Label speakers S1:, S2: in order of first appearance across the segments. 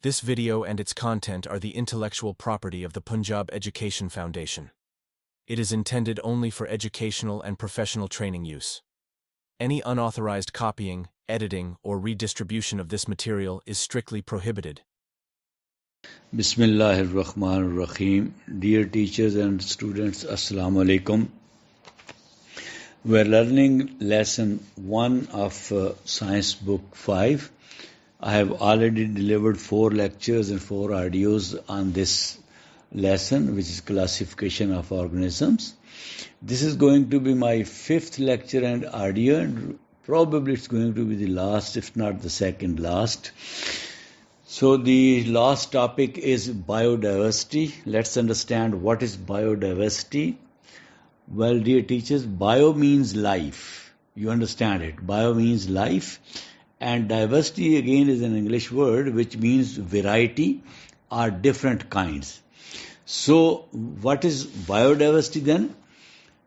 S1: This video and its content are the intellectual property of the Punjab Education Foundation. It is intended only for educational and professional training use. Any unauthorized copying, editing, or redistribution of this material is strictly prohibited.
S2: Bismillah ar-Rahman ar-Rahim. Dear teachers and students, Assalamu alaikum. We are learning lesson 1 of Science Book 5. I have already delivered 4 lectures and 4 audios on this lesson, which is classification of organisms. This is going to be my 5th lecture and audio, and probably it's going to be the last, if not the second last. So the last topic is biodiversity. Let's understand what is biodiversity. Well, dear teachers, bio means life. You understand it. Bio means life. And diversity again is an English word which means variety or different kinds. So what is biodiversity then?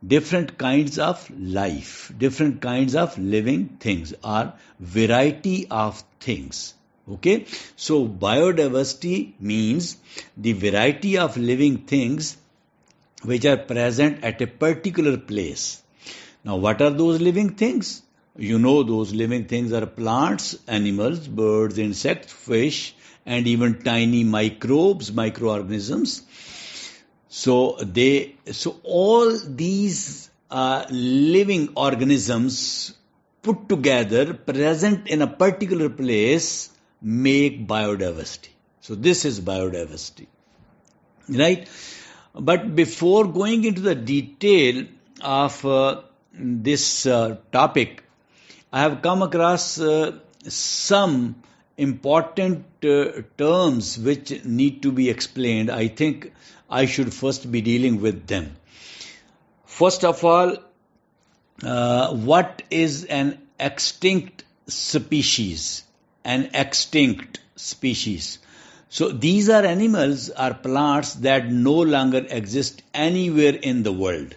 S2: Different kinds of life, different kinds of living things or variety of things. Okay, so biodiversity means the variety of living things which are present at a particular place. Now, what are those living things? You know, those living things are plants, animals, birds, insects, fish, and even tiny microbes, microorganisms. So all these living organisms put together, present in a particular place, make biodiversity. So this is biodiversity, right? But before going into the detail of this topic, I have come across some important terms which need to be explained. I think I should first be dealing with them. First of all, what is an extinct species? An extinct species. So these are animals or plants that no longer exist anywhere in the world.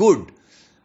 S2: good.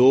S2: 2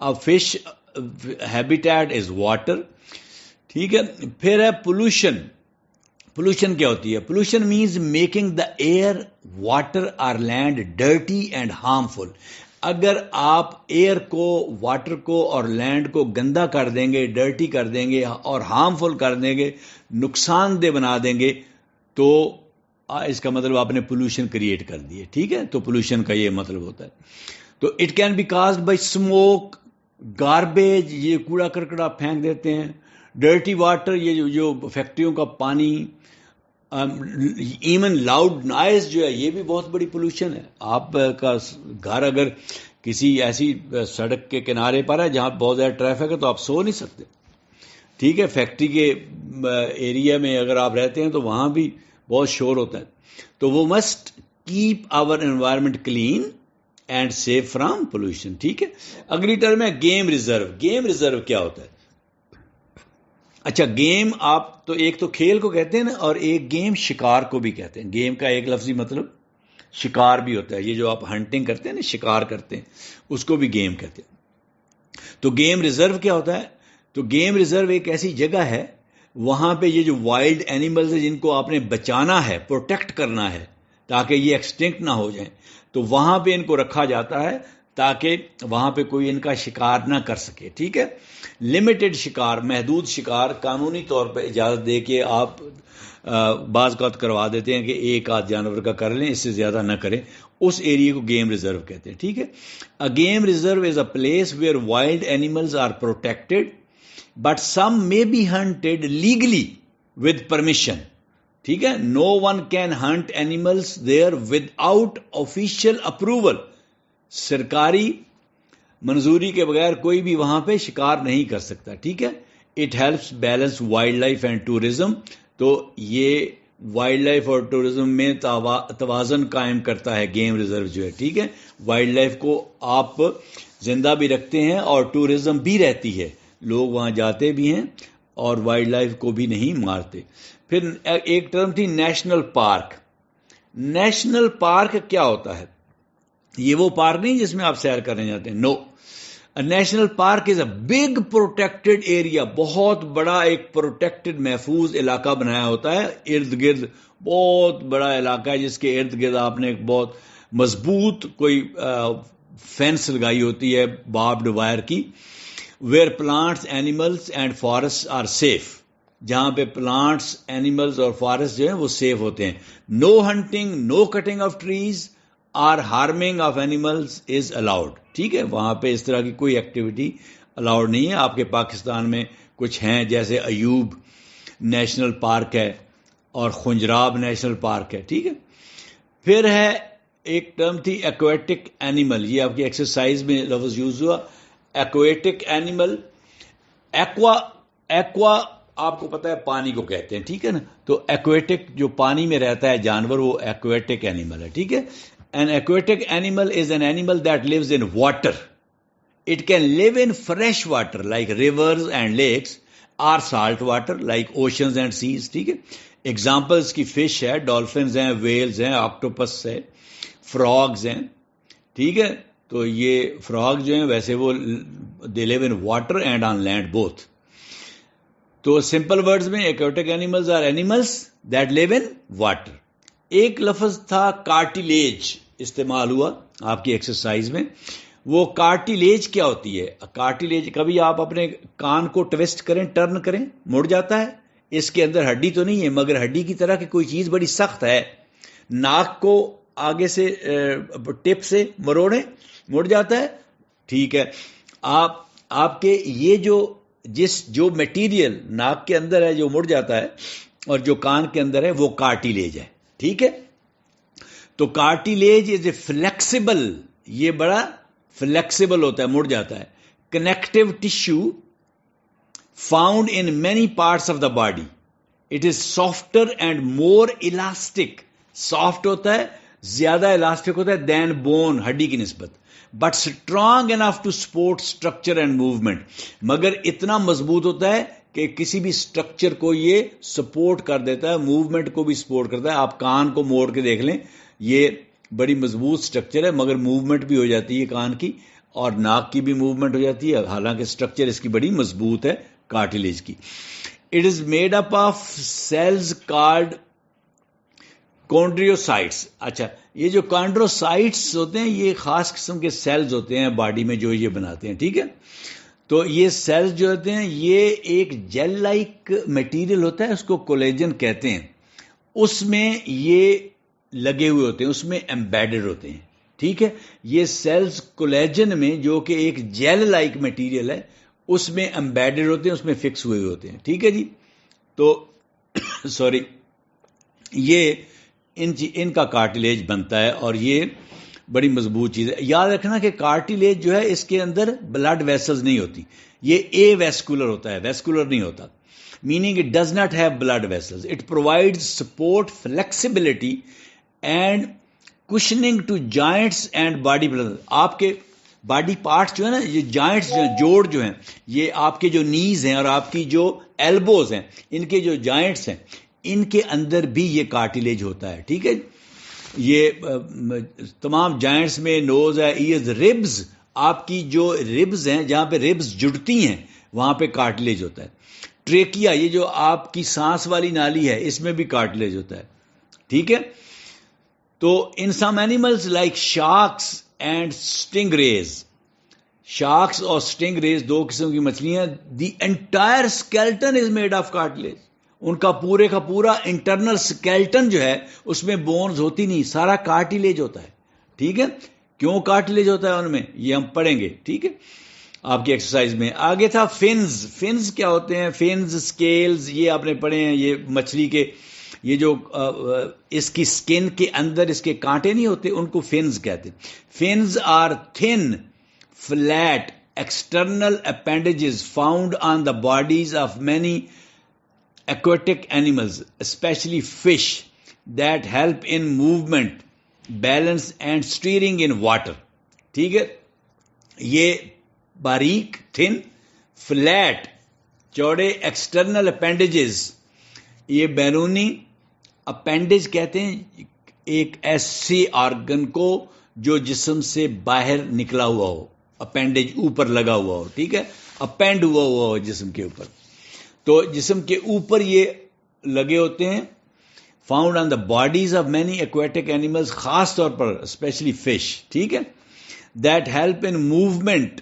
S2: اب fish habitat از water. ٹھیک ہے. پھر ہے pollution. Pollution کیا ہوتی ہے؟ Pollution means making the air water اور land dirty and harmful. اگر آپ ایئر کو، واٹر کو اور لینڈ کو گندا کر دیں گے، ڈرٹی کر دیں گے اور ہارمفل کر دیں گے، نقصان دہ بنا دیں گے، تو اس کا مطلب آپ نے پولوشن کریٹ کر دی ہے. ٹھیک ہے. تو پولوشن کا یہ مطلب ہوتا ہے. تو it can be caused by smoke, garbage, یہ کوڑا کرکٹ آپ پھینک دیتے ہیں، ڈرٹی واٹر، یہ جو فیکٹریوں کا پانی، ایون لاؤڈ نائز جو ہے یہ بھی بہت بڑی پولوشن ہے. آپ کا گھر اگر کسی ایسی سڑک کے کنارے پر ہے جہاں بہت زیادہ ٹریفک ہے تو آپ سو نہیں سکتے. ٹھیک ہے. فیکٹری کے ایریا میں اگر آپ رہتے ہیں تو وہاں بھی بہت شور ہوتا ہے. تو وہ must keep our environment clean and safe from pollution. ٹھیک ہے. اگلی ٹرم ہے گیم ریزرو. گیم ریزرو کیا ہوتا ہے؟ اچھا، گیم آپ تو ایک تو کھیل کو کہتے ہیں نا، اور ایک گیم شکار کو بھی کہتے ہیں. گیم کا ایک لفظی مطلب شکار بھی ہوتا ہے. یہ جو آپ ہنٹنگ کرتے ہیں نا، شکار کرتے ہیں، اس کو بھی گیم کہتے ہیں. تو گیم ریزرو کیا ہوتا ہے؟ تو گیم ریزرو ایک ایسی جگہ ہے وہاں پہ یہ جو وائلڈ اینیملز ہیں جن کو آپ نے بچانا ہے، پروٹیکٹ کرنا ہے تاکہ یہ ایکسٹنکٹ نہ ہو جائیں، تو وہاں پہ ان کو رکھا جاتا ہے تاکہ وہاں پہ کوئی ان کا شکار نہ کر سکے. ٹھیک ہے. لمیٹڈ شکار، محدود شکار، قانونی طور پہ اجازت دے کے آپ بعض اوقات کروا دیتے ہیں کہ ایک آدھ جانور کا کر لیں، اس سے زیادہ نہ کریں. اس ایریا کو گیم ریزرو کہتے ہیں. ٹھیک ہے. A game reserve is a place where wild animals are protected, but some may be hunted legally with permission. ٹھیک ہے. No one can hunt animals there without official approval. سرکاری منظوری کے بغیر کوئی بھی وہاں پہ شکار نہیں کر سکتا. ٹھیک ہے. It helps balance wildlife and tourism. تو یہ وائلڈ لائف اور ٹورزم میں توازن قائم کرتا ہے گیم ریزرو جو ہے. ٹھیک ہے. وائلڈ لائف کو آپ زندہ بھی رکھتے ہیں اور ٹورزم بھی رہتی ہے، لوگ وہاں جاتے بھی ہیں اور وائلڈ لائف کو بھی نہیں مارتے. پھر ایک ٹرم تھی نیشنل پارک. نیشنل پارک کیا ہوتا ہے؟ یہ وہ پارک نہیں جس میں آپ سیر کرنے جاتے ہیں. No. National park is a big protected area. بہت بڑا ایک پروٹیکٹڈ محفوظ علاقہ بنایا ہوتا ہے. ارد گرد بہت بڑا علاقہ ہے جس کے ارد گرد آپ نے ایک بہت مضبوط کوئی فینس لگائی ہوتی ہے باربڈ وائر کی. Where plants, animals and forest are safe. جہاں پہ پلانٹس، اینیملز اور فارسٹ جو ہیں وہ سیف ہوتے ہیں. No hunting, no cutting of trees اور harming of animals is allowed. ٹھیک ہے. وہاں پہ اس طرح کی کوئی ایکٹیویٹی الاؤڈ نہیں ہے. آپ کے پاکستان میں کچھ ہیں جیسے ایوب نیشنل پارک ہے اور خنجراب نیشنل پارک ہے. ٹھیک ہے. پھر ہے ایک ٹرم تھی ایکویٹک اینیمل. یہ آپ کی ایکسرسائز میں لفظ یوز ہوا. ایکویٹک اینیمل، ایکوا آپ کو پتا ہے پانی کو کہتے ہیں. ٹھیک ہے نا. تو ایکویٹک جو پانی میں رہتا ہے جانور وہ ایکویٹک اینیمل ہے. ٹھیک ہے. An aquatic animal is an animal that lives in water. It can live in fresh water like rivers and lakes or salt water like oceans and seas. ٹھیک ہے. Examples کی fish ہے، dolphins ہیں، whales ہیں، octopus ہے، frogs ہیں. ٹھیک ہے. تو یہ frog جو ہیں ویسے وہ they live in water and on land both. تو simple words میں aquatic animals are animals that live in water. ایک لفظ تھا کارٹیلیج استعمال ہوا آپ کی ایکسرسائز میں. وہ کارٹیلیج کیا ہوتی ہے؟ کارٹیلیج، کبھی آپ اپنے کان کو ٹویسٹ کریں، ٹرن کریں، مڑ جاتا ہے. اس کے اندر ہڈی تو نہیں ہے مگر ہڈی کی طرح کی کوئی چیز بڑی سخت ہے. ناک کو آگے سے ٹپ سے مروڑیں، مڑ جاتا ہے. ٹھیک ہے. آپ کے یہ جو میٹیریل ناک کے اندر ہے جو مڑ جاتا ہے اور جو کان کے اندر ہے وہ کارٹیلیج ہے. ٹھیک ہے. تو کارٹیلیج از اے فلیکسیبل، یہ بڑا فلیکسیبل ہوتا ہے، مڑ جاتا ہے. Connective tissue found in many parts of the body. It is softer and more elastic. Soft ہوتا ہے، زیادہ الاسٹک ہوتا ہے دین بون، ہڈی کی نسبت. But strong enough to support structure and movement. مگر اتنا مضبوط ہوتا ہے کہ کسی بھی سٹرکچر کو یہ سپورٹ کر دیتا ہے، موومنٹ کو بھی سپورٹ کرتا ہے. آپ کان کو موڑ کے دیکھ لیں، یہ بڑی مضبوط سٹرکچر ہے مگر موومنٹ بھی ہو جاتی ہے کان کی. اور ناک کی بھی موومنٹ ہو جاتی ہے, حالانکہ اسٹرکچر اس کی بڑی مضبوط ہے کارٹیلیج کی. It is made up of cells called chondrocytes. اچھا, یہ جو کونڈروسائٹس ہوتے ہیں یہ خاص قسم کے سیلز ہوتے ہیں باڈی میں جو یہ بناتے ہیں, ٹھیک ہے. تو یہ سیلز جو ہوتے ہیں یہ ایک جیل لائک میٹیریل ہوتا ہے, اس کو کولیجن کہتے ہیں, اس میں یہ لگے ہوئے ہوتے ہیں, اس میں ایمبیڈڈ ہوتے ہیں, ٹھیک ہے. یہ سیلز کولیجن میں جو کہ ایک جیل لائک میٹیریل ہے اس میں ایمبیڈڈ ہوتے ہیں, اس میں فکس ہوئے ہوتے ہیں, ٹھیک ہے جی. تو سوری, یہ ان کا کارٹیلیج بنتا ہے اور یہ بڑی مضبوط چیز ہے. یاد رکھنا کہ کارٹیلیج جو ہے اس کے اندر بلڈ ویسلز نہیں ہوتی, یہ اے ویسکولر ہوتا ہے, ویسکولر نہیں ہوتا, meaning it does not have blood vessels. It provides support, flexibility and cushioning to joints and body parts. آپ کے باڈی پارٹس جو ہے نا, یہ جوائنٹس جو ہیں, جوڑ جو ہیں, یہ آپ کے جو نیز ہیں اور آپ کی جو ایلبوز ہیں, ان کے جو جوائنٹس ہیں ان کے اندر بھی یہ کارٹیلیج ہوتا ہے, ٹھیک ہے. یہ تمام جوائنٹس میں نوز ہے, ایئرز, ربز, آپ کی جو ربز ہیں جہاں پہ ربز جڑتی ہیں وہاں پہ کارٹیلیج ہوتا ہے. ٹریکیا, یہ جو آپ کی سانس والی نالی ہے اس میں بھی کارٹیلیج ہوتا ہے, ٹھیک ہے. تو in some animals like sharks and stingrays, sharks اور سٹنگ ریز دو قسم کی مچھلیاں, the entire skeleton is made of cartilage. ان کا پورے کا پورا انٹرنل اسکیلٹن جو ہے اس میں بونز ہوتی نہیں, سارا کارٹیلیج ہوتا ہے, ٹھیک ہے. کیوں کارٹیلیج ہوتا ہے ان میں یہ ہم پڑھیں گے, ٹھیک ہے, آپ کی ایکسرسائز میں. آگے تھا فنز. فنز کیا ہوتے ہیں؟ فنز, اسکیلز, یہ آپ نے پڑھے ہیں. یہ مچھلی کے یہ جو اس کی سکن کے اندر اس کے کانٹے نہیں ہوتے ان کو فنز کہتے ہیں. Fins are thin flat external appendages found on the bodies of many aquatic animals, especially fish, that help in movement, balance and steering in water. ٹھیک ہے. یہ باریک, تھن, فلیٹ, چوڑے ایکسٹرنل اپینڈیجز, یہ بیرونی اپینڈیج کہتے ہیں ایک ایسے آرگن کو جو جسم سے باہر نکلا ہوا ہو, اپینڈیج اوپر لگا ہوا ہو, ٹھیک ہے, اپینڈ ہوا ہو جسم کے اوپر. تو جسم کے اوپر یہ لگے ہوتے ہیں. Found on the bodies of many aquatic animals, خاص طور پر اسپیشلی فش, ٹھیک ہے. That help in movement,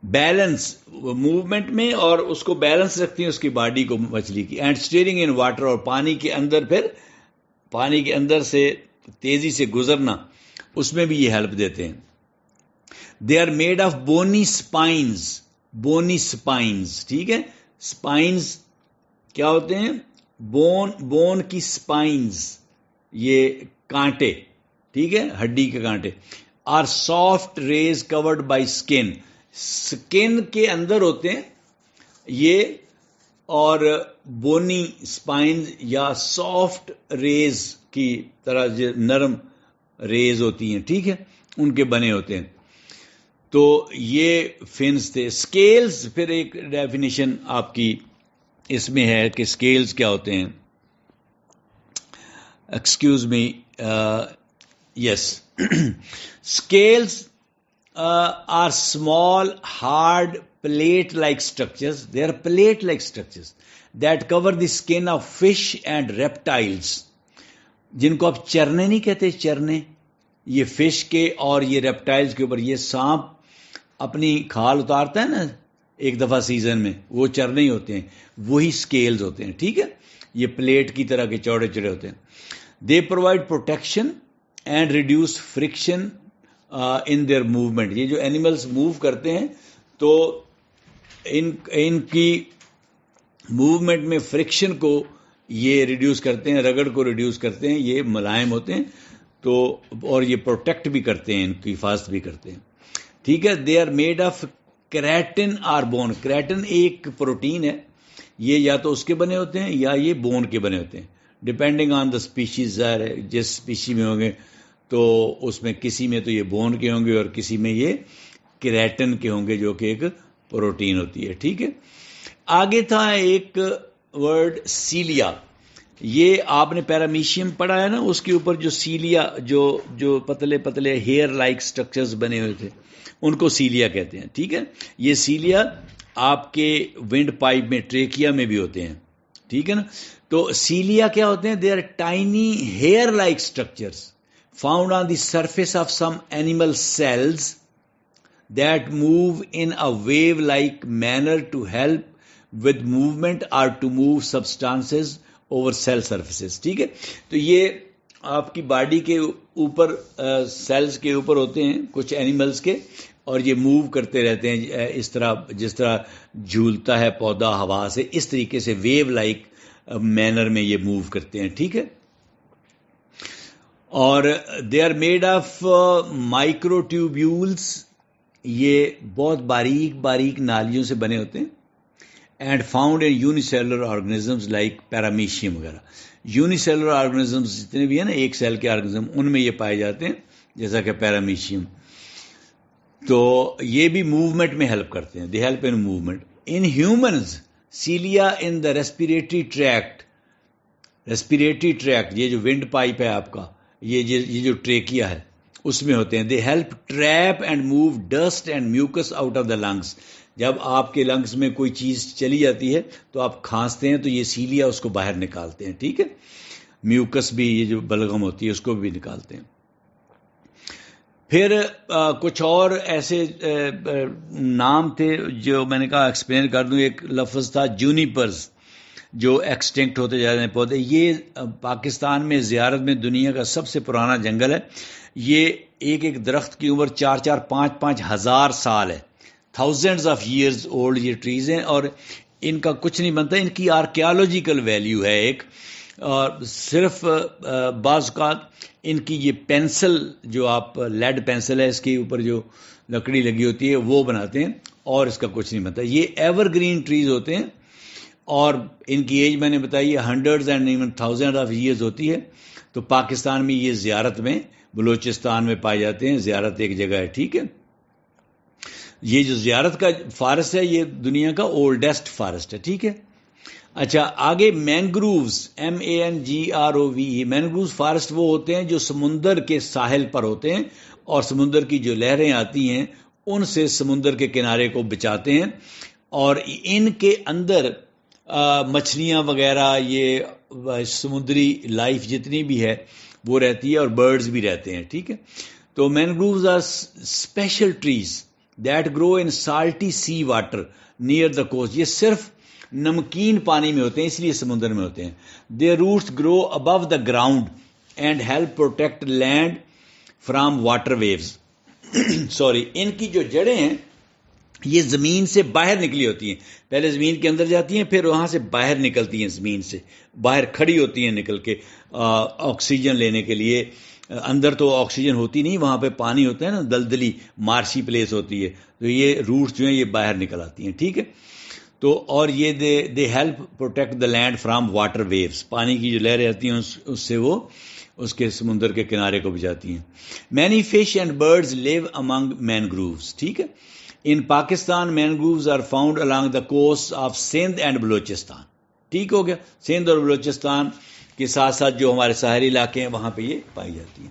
S2: balance, movement میں, اور اس کو بیلنس رکھتی ہیں اس کی باڈی کو, مچھلی کی. اینڈ اسٹیئرنگ ان واٹر, اور پانی کے اندر, پھر پانی کے اندر سے تیزی سے گزرنا, اس میں بھی یہ ہیلپ دیتے ہیں. دے آر میڈ آف بونی اسپائنز, بونی اسپائنز, ٹھیک ہے. اسپائنز کیا ہوتے ہیں؟ بون کی اسپائنز, یہ کانٹے, ٹھیک ہے, ہڈی کے کانٹے. Are soft rays covered by skin, skin کے اندر ہوتے ہیں یہ, اور بونی اسپائنز یا سافٹ ریز کی طرح جو نرم ریز ہوتی ہیں, ٹھیک ہے, ان کے بنے ہوتے ہیں. تو یہ فنس تھے. اسکیلز, پھر ایک ڈیفینیشن آپ کی اس میں ہے کہ اسکیلز کیا ہوتے ہیں. Excuse me, yes, scales are small hard plate like structures, they are plate like structures that cover the skin of fish and reptiles, جن کو آپ چرنے نہیں کہتے, چرنے, یہ فش کے اور یہ ریپٹائلز کے اوپر. یہ سانپ اپنی کھال اتارتا ہے نا ایک دفعہ سیزن میں, وہ چرنے ہی ہوتے ہیں, وہی اسکیلز ہوتے ہیں, ٹھیک ہے. یہ پلیٹ کی طرح کے چوڑے چوڑے ہوتے ہیں. They provide protection and reduce friction in their movement. یہ جو اینیملز موو کرتے ہیں تو ان کی موومنٹ میں فرکشن کو یہ ریڈیوس کرتے ہیں, رگڑ کو ریڈیوس کرتے ہیں, یہ ملائم ہوتے ہیں. تو اور یہ پروٹیکٹ بھی کرتے ہیں, ان کی حفاظت بھی کرتے ہیں, ٹھیک ہے. They are made of keratin or bone. Keratin ایک پروٹین ہے, یہ یا تو اس کے بنے ہوتے ہیں یا یہ بون کے بنے ہوتے ہیں, ڈپینڈنگ آن دا اسپیشیز. ظاہر ہے جس اسپیشی میں ہوں گے تو اس میں کسی میں تو یہ بون کے ہوں گے اور کسی میں یہ کریٹن کے ہوں گے جو کہ ایک پروٹین ہوتی ہے, ٹھیک ہے. آگے تھا ایک ورڈ سیلیا. یہ آپ نے پیرامیشیم پڑھا ہے نا, اس کے اوپر جو سیلیا, جو پتلے پتلے ہیئر لائک سٹرکچرز بنے ہوئے تھے, ان کو سیلیا کہتے ہیں. ٹھیک ہے, یہ سیلیا آپ کے ونڈ پائپ میں, ٹریکیا میں بھی ہوتے ہیں. ٹھیک ہے نا. تو سیلیا کیا ہوتے ہیں؟ They are tiny hair like structures found on the surface of some animal cells that move in a wave-like manner to help with movement or to move substances over cell surfaces. ٹھیک ہے, تو یہ آپ کی body کے اوپر, sales کے اوپر ہوتے ہیں کچھ اینیملز کے, اور یہ موو کرتے رہتے ہیں اس طرح, جس طرح جھولتا ہے پودا ہوا سے, اس طریقے سے ویو لائک مینر میں یہ موو کرتے ہیں. ٹھیک ہے, اور they are made of microtubules, یہ بہت باریک باریک نالیوں سے بنے ہوتے ہیں. And found in unicellular organisms like paramecium وغیرہ. یونیسیلولر آرگنزمز جتنے بھی ہیں نا, ایک سیل کے آرگنزم, ان میں یہ پائے جاتے ہیں, جیسا کہ پیرامیشیم. تو یہ بھی موومنٹ میں ہیلپ کرتے ہیں, they help in movement. In humans سیلیا in the respiratory tracked, respiratory tracked, یہ جو ونڈ پائپ ہے آپ کا, یہ جو ٹریکیا ہے, اس میں ہوتے ہیں. They help trap and move dust and mucus out of the lungs. جب آپ کے لنگس میں کوئی چیز چلی جاتی ہے تو آپ کھانستے ہیں, تو یہ سیلیا اس کو باہر نکالتے ہیں. ٹھیک ہے, میوکس بھی, یہ جو بلغم ہوتی ہے اس کو بھی نکالتے ہیں. پھر کچھ اور ایسے نام تھے جو میں نے کہا ایکسپلین کر دوں. ایک لفظ تھا جونیپرز, جو ایکسٹنکٹ ہوتے جا رہے ہیں پودے. یہ پاکستان میں زیارت میں دنیا کا سب سے پرانا جنگل ہے. یہ ایک درخت کی عمر 4-5 ہزار سال ہے. تھاؤزینڈز آف ایئرز اولڈ یہ ٹریز ہیں, اور ان کا کچھ نہیں بنتا. ان کی آرکیالوجیکل ویلیو ہے ایک, اور صرف بعض اوقات ان کی یہ پینسل, جو آپ لیڈ پینسل ہے, اس کے اوپر جو لکڑی لگی ہوتی ہے وہ بناتے ہیں, اور اس کا کچھ نہیں بنتا. یہ ایور گرین ٹریز ہوتے ہیں, اور ان کی ایج میں نے بتائی ہے 100 اینڈ ایون 1000 آف ایئرز ہوتی ہے. تو پاکستان میں یہ زیارت میں, بلوچستان میں پائے جاتے ہیں. زیارت ایک جگہ ہے. ٹھیک ہے, یہ جو زیارت کا فارسٹ ہے, یہ دنیا کا اولڈسٹ فارسٹ ہے. ٹھیک ہے. اچھا, آگے مینگرووز, MANGROVE. مینگرووز فارسٹ وہ ہوتے ہیں جو سمندر کے ساحل پر ہوتے ہیں, اور سمندر کی جو لہریں آتی ہیں ان سے سمندر کے کنارے کو بچاتے ہیں, اور ان کے اندر مچھلیاں وغیرہ, یہ سمندری لائف جتنی بھی ہے وہ رہتی ہے, اور برڈز بھی رہتے ہیں. ٹھیک ہے. تو mangroves are special trees that grow in salty sea water near the coast. یہ صرف نمکین پانی میں ہوتے ہیں, اس لیے سمندر میں ہوتے ہیں. They roots grow above the ground and help protect land from water waves. Sorry, ان کی جو جڑیں ہیں یہ زمین سے باہر نکلی ہوتی ہیں. پہلے زمین کے اندر جاتی ہیں, پھر وہاں سے باہر نکلتی ہیں, زمین سے باہر کھڑی ہوتی ہیں نکل کے آکسیجن لینے کے لیے. اندر تو آکسیجن ہوتی نہیں, وہاں پہ پانی ہوتا ہے نا, دلدلی مارشی پلیس ہوتی ہے, تو یہ روٹس جو ہیں یہ باہر نکل آتی ہیں. ٹھیک ہے. تو اور یہ they help protect the land from water waves. پانی کی جو لہریں آتی ہیں اس سے وہ اس کے سمندر کے کنارے کو بچاتی ہیں. Many fish and birds live among mangroves. ٹھیک ہے. In Pakistan mangroves are found along the coast of Sindh and Balochistan. ٹھیک ہو گیا. سندھ اور بلوچستان کے ساتھ ساتھ جو ہمارے ساحلی علاقے ہیں وہاں پہ یہ پائی جاتی ہیں.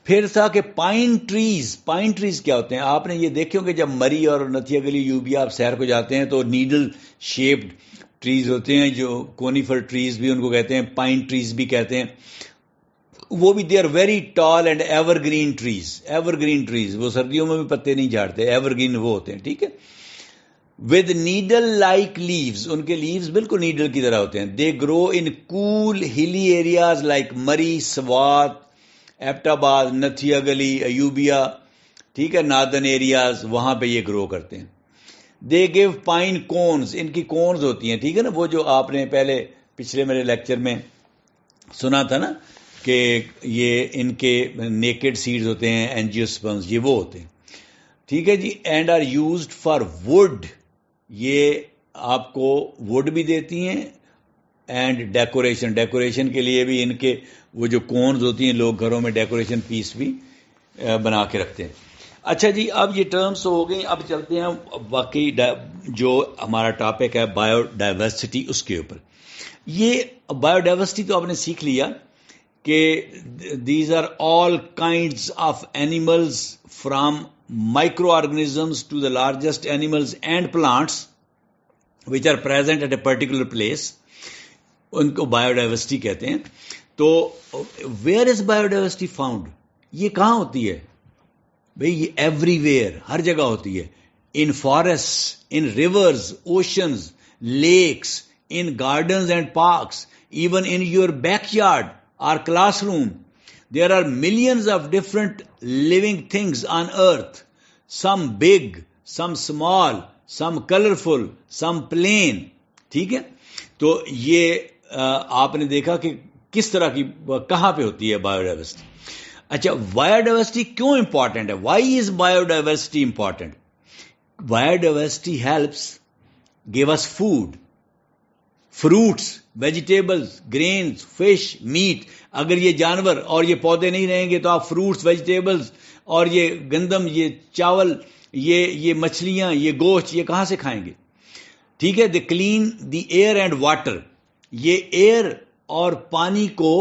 S2: پھر تھا کہ پائن ٹریز. پائن ٹریز کیا ہوتے ہیں؟ آپ نے یہ دیکھے ہوں کہ جب مری اور نتھیا گلی یوبیا آپ سیر کو جاتے ہیں تو نیڈل شیپڈ ٹریز ہوتے ہیں, جو کونیفر ٹریز بھی ان کو کہتے ہیں, پائن ٹریز بھی کہتے ہیں. وہ بھی they are very tall and evergreen trees. Evergreen trees, وہ سردیوں میں بھی پتے نہیں جھاڑتے, ایور گرین وہ ہوتے ہیں. ٹھیک ہے. With needle like leaves. ان کے لیوز بالکل نیڈل کی طرح ہوتے ہیں. They grow in cool hilly areas like Murree, Swat, Abbottabad, Nathia گلی, ایوبیا. ٹھیک ہے. ناردرن ایریاز, وہاں پہ یہ گرو کرتے ہیں. دے گیو پائن کونز. ان کی کونز ہوتی ہیں. ٹھیک ہے نا, وہ جو آپ نے پہلے پچھلے میرے لیکچر میں سنا تھا نا کہ یہ ان کے نیکڈ سیڈز ہوتے ہیں, اینجیوسپرمز, یہ وہ ہوتے ہیں. ٹھیک ہے جی. And are used for wood. یہ آپ کو وڈ بھی دیتی ہیں, اینڈ ڈیکوریشن. ڈیکوریشن کے لیے بھی ان کے وہ جو کونز ہوتی ہیں, لوگ گھروں میں ڈیکوریشن پیس بھی بنا کے رکھتے ہیں. اچھا جی, اب یہ ٹرمز ہو گئی. اب چلتے ہیں واقعی جو ہمارا ٹاپک ہے بایو ڈائیورسٹی, اس کے اوپر. یہ بایو ڈائیورسٹی تو آپ نے سیکھ لیا کہ these are all kinds of animals from microorganisms to the largest animals and plants which are present at a particular place. ان کو بایو ڈائیورسٹی کہتے ہیں. تو where is biodiversity found? یہ کہاں ہوتی ہے بھئی؟ یہ ایوری ویئر، ہر جگہ ہوتی ہے. In forest, in rivers, oceans, lakes, in gardens and parks, even in your backyard or classroom. There are millions of different living things on earth. Some big, some small, some colorful, some plain. ٹھیک ہے؟ تو یہ آپ نے دیکھا کہ کس طرح کی کہاں پہ ہوتی ہے بایو ڈائیورسٹی. اچھا، بایو ڈائیورسٹی کیوں امپورٹنٹ ہے؟ Why is biodiversity important? Biodiversity helps give us food, fruits, vegetables, greens, fish, meat. اگر یہ جانور اور یہ پودے نہیں رہیں گے تو آپ فروٹس، ویجیٹیبلز اور یہ گندم، یہ چاول، یہ مچھلیاں، یہ گوشت، یہ کہاں سے کھائیں گے؟ ٹھیک ہے. They clean the air and water. یہ ایئر اور پانی کو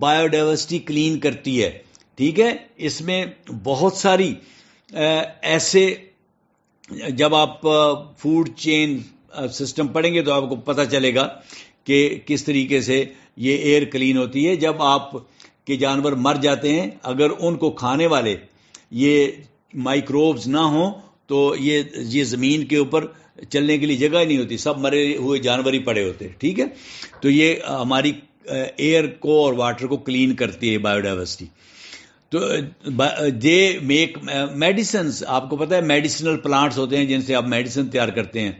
S2: بایو ڈائیورسٹی کلین کرتی ہے. ٹھیک ہے. اس میں بہت ساری ایسے، جب آپ فوڈ چین سسٹم پڑھیں گے تو آپ کو پتہ چلے گا کہ کس طریقے سے یہ ایئر کلین ہوتی ہے. جب آپ کے جانور مر جاتے ہیں، اگر ان کو کھانے والے یہ مائکروبز نہ ہوں تو یہ زمین کے اوپر چلنے کے لیے جگہ ہی نہیں ہوتی، سب مرے ہوئے جانور ہی پڑے ہوتے. ٹھیک ہے. تو یہ ہماری ایئر کو اور واٹر کو کلین کرتی ہے بایو ڈائیورسٹی. تو دے میک میڈیسنس. آپ کو پتہ ہے میڈیسنل پلانٹس ہوتے ہیں جن سے آپ میڈیسن تیار کرتے ہیں.